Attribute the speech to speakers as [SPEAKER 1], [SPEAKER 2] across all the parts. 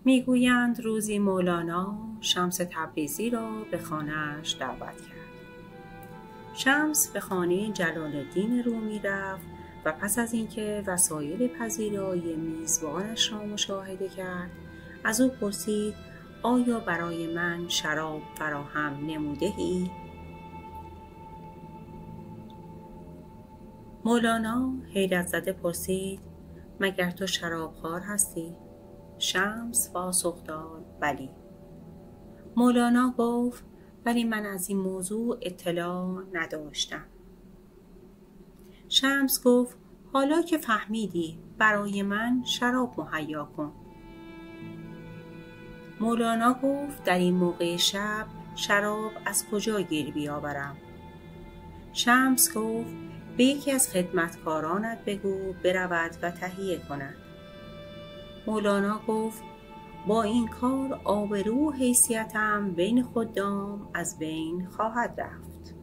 [SPEAKER 1] میگویند روزی مولانا شمس تبریزی را به خانه‌اش دعوت کرد. شمس به خانه جلال الدین رومی رفت و پس از اینکه وسایل پذیرایی میزبانش را مشاهده کرد، از او پرسید آیا برای من شراب فراهم نموده‌ای؟ مولانا حیرت زده پرسید مگر تو شرابخوار هستی؟ شمس پاسخ داد بلی. مولانا گفت ولی من از این موضوع اطلاع نداشتم. شمس گفت حالا که فهمیدی برای من شراب مهیا کن. مولانا گفت در این موقع شب شراب از کجا گیر بیاورم؟ شمس گفت به یکی از خدمتکارانت بگو برود و تهیه کند. مولانا گفت با این کار آبرو و حیثیتم بین خدام از بین خواهد رفت.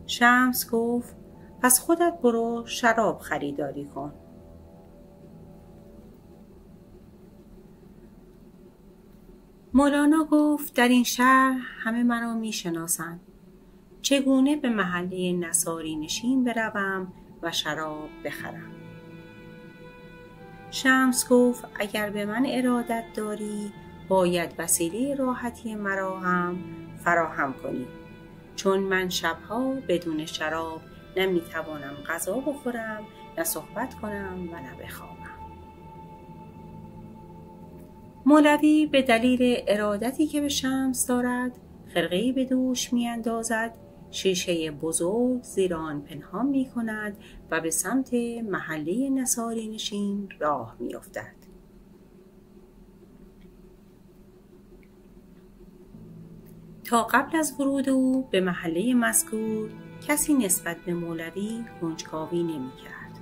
[SPEAKER 1] شمس گفت پس خودت برو شراب خریداری کن. مولانا گفت در این شهر همه مرا می شناسند. چگونه به محله نصاری نشین بروم و شراب بخرم؟ شمس گفت اگر به من ارادت داری باید وسیله راحتی مرا هم فراهم کنی، چون من شبها بدون شراب نمیتوانم غذا بخورم، نه صحبت کنم و نه بخوابم. مولوی به دلیل ارادتی که به شمس دارد خرقه‌ای به دوش میاندازد، شیشه بزرگ زیر آن پنهان می کند و به سمت محله نصاری نشین راه می افتد. تا قبل از ورود او به محله مذکور کسی نسبت به مولوی کنجکاوی نمی کرد.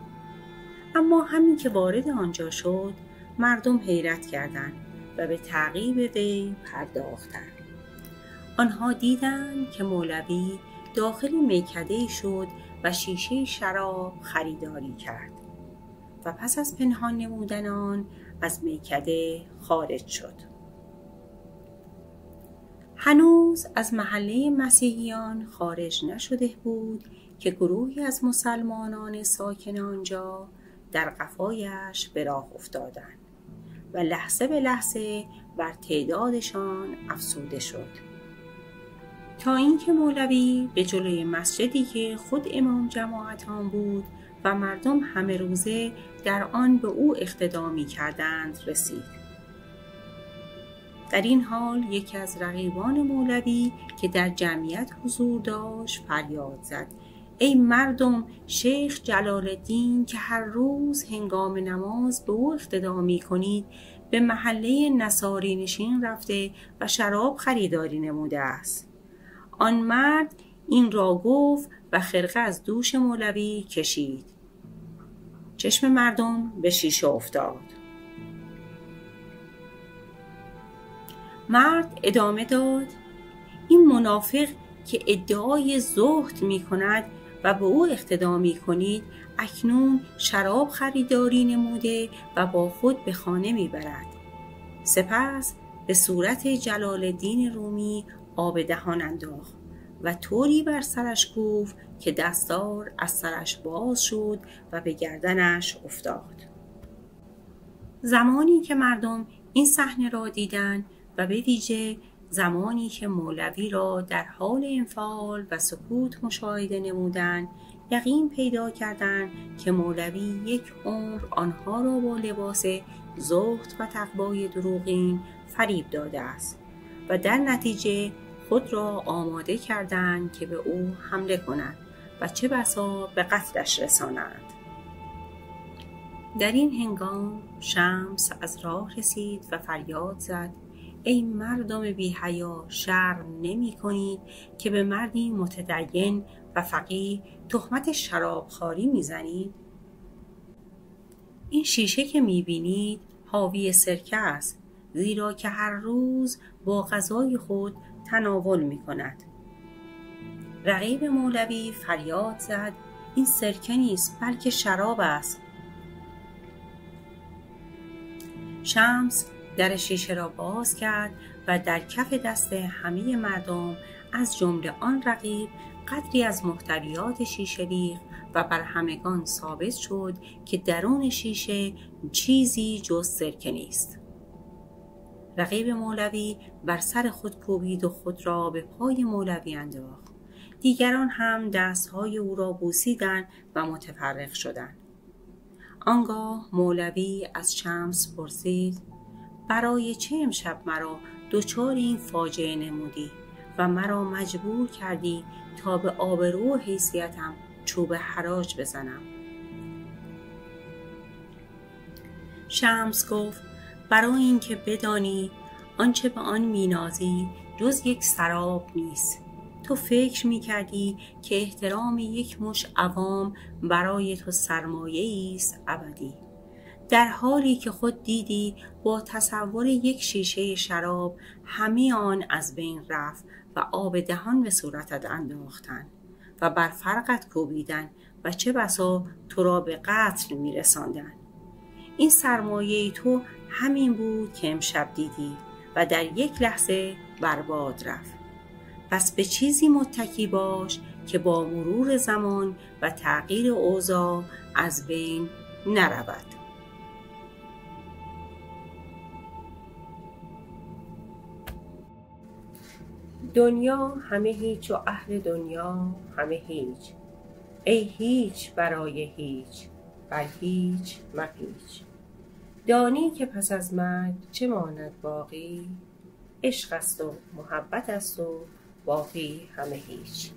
[SPEAKER 1] اما همین که وارد آنجا شد مردم حیرت کردند و به تعقیب وی پرداختند. آنها دیدند که مولوی داخل میکده‌ای شد و شیشه شراب خریداری کرد و پس از پنهان نمودن آن از میکده خارج شد. هنوز از محله مسیحیان خارج نشده بود که گروهی از مسلمانان ساکن آنجا در قفایش به راه افتادند و لحظه به لحظه بر تعدادشان افزوده شد، تا اینکه مولوی به جلوی مسجدی که خود امام جماعت آن بود و مردم همه روزه در آن به او اقتدا می‌کردند رسید. در این حال یکی از رقیبان مولوی که در جمعیت حضور داشت فریاد زد ای مردم، شیخ جلال الدین که هر روز هنگام نماز به او اقتدا می‌کنید به محله نصاری نشین رفته و شراب خریداری نموده است. آن مرد این را گفت و خرقه از دوش مولوی کشید. چشم مردم به شیشه افتاد. مرد ادامه داد این منافق که ادعای زهد می کند و به او اقتدا می کنید اکنون شراب خریداری نموده و با خود به خانه می برد. سپس به صورت جلال الدین رومی آب دهان انداخت و طوری بر سرش کوفت که دستار از سرش باز شد و به گردنش افتاد. زمانی که مردم این صحنه را دیدند و به ویژه زمانی که مولوی را در حال انفعال و سکوت مشاهده نمودند، یقین پیدا کردند که مولوی یک عمر آنها را با لباس زهد و تقوای دروغین فریب داده است و در نتیجه خود را آماده کردند که به او حمله کنند و چه بسا به قتلش رسانند. در این هنگام شمس از راه رسید و فریاد زد ای مردم بی حیا، شرم نمی کنید که به مردی متدین و فقیه تهمت شرابخواری می زنید؟ این شیشه که می بینید حاوی سرکه است، زیرا که هر روز با غذای خود تناول می کند. رقیب مولوی فریاد زد این سرکه نیست بلکه شراب است. شمس در شیشه را باز کرد و در کف دست همه مردم از جمله آن رقیب قدری از محتویات شیشه ریخت و بر همگان ثابت شد که درون شیشه چیزی جز سرکه نیست. رقیب مولوی بر سر خود کوبید و خود را به پای مولوی انداخت. دیگران هم دستهای او را بوسیدند و متفرق شدند. آنگاه مولوی از شمس پرسید: برای چه امشب مرا دچار این فاجعه نمودی و مرا مجبور کردی تا به آبرو و حیثیتم چوب حراج بزنم؟ شمس گفت: برای اینکه بدانی آنچه به آن مینازی جز یک سراب نیست. تو فکر میکردی که احترام یک مش عوام برای تو سرمایه‌ای است ابدی، در حالی که خود دیدی با تصور یک شیشه شراب همه آن از بین رفت و آب دهان به صورتت انداختند و بر فرقت کوبیدند و چه بسا تو را به قتل میرساندند. این سرمایه تو همین بود که امشب دیدی و در یک لحظه برباد رفت. پس به چیزی متکی باش که با مرور زمان و تغییر اوضاع از بین نرود. دنیا همه هیچ و اهل دنیا همه هیچ. ای هیچ برای هیچ، بر هیچ مپیچ. دانی که پس از مرگ چه ماند باقی؟ عشق است و محبت است و باقی همه هیچ.